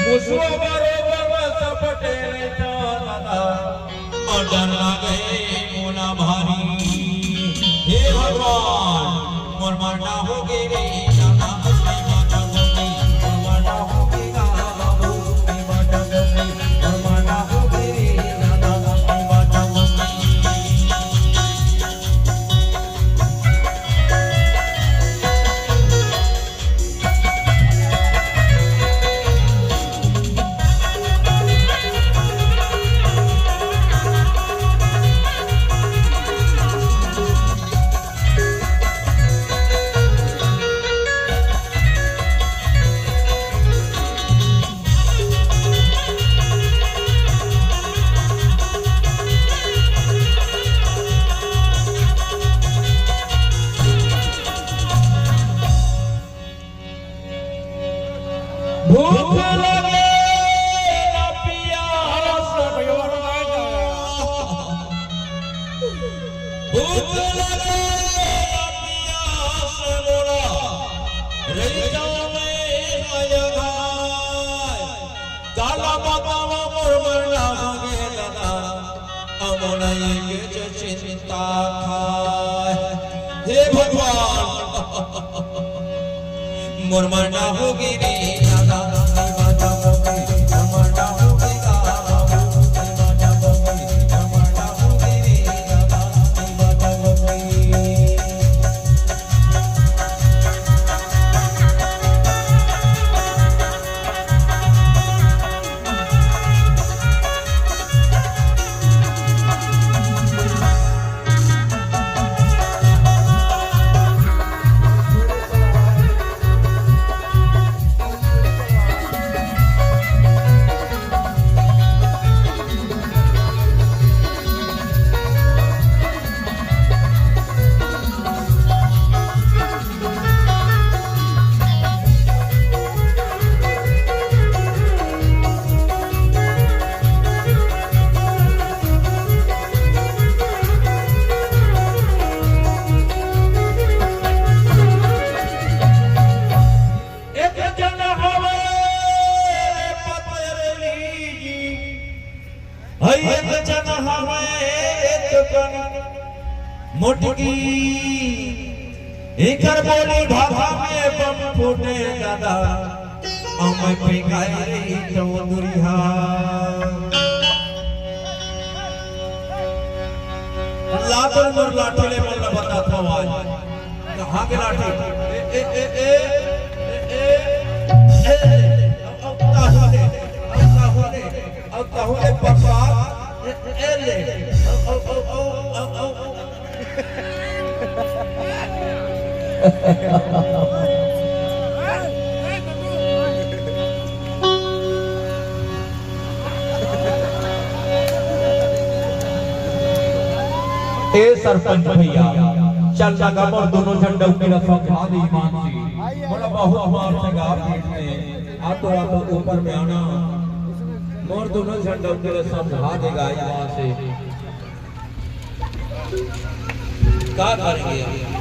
मुसवा बरोबर सपटे चला डर लागे मोला भारी। हे भगवान मोर मरना हो गे रे नाना अपनी माता गोगी मोर मरना हो गे ना बाबू अपनी माता गोगी मोर मरना हो गे रे नाना अपनी माता गोगी। भूख लगे ना प्यास भूख लगे ना प्यास मोरा रही जाऊं मैं मयगाय काला बाबा मोर मरना होगे दादा अमोना ये चिंता खाए। हे भगवान मोर मरना होगी रे नाना माता गोगी मोर मरना होगी बाबू माता गोगी मोर मरना होगी रे नाना माता गोगी। मुटकी एकर बोली भाभा में बम फूटे दादा अमय पे गाय तो दुरिहा लातल मोर लाठले मोर बता था आज कहां के लाठी ए ए ए ए ए अब ताहुले प्रसाद ए ले ए सरपंच भैया चल लगा मोर दोनों झंडा मेरा समझा दे ईमान से बोला बहुत मार से गा पेट में आतो ऊपर में आना मोर दोनों झंडा मेरा समझा देगा ईमान से क्या करेंगे।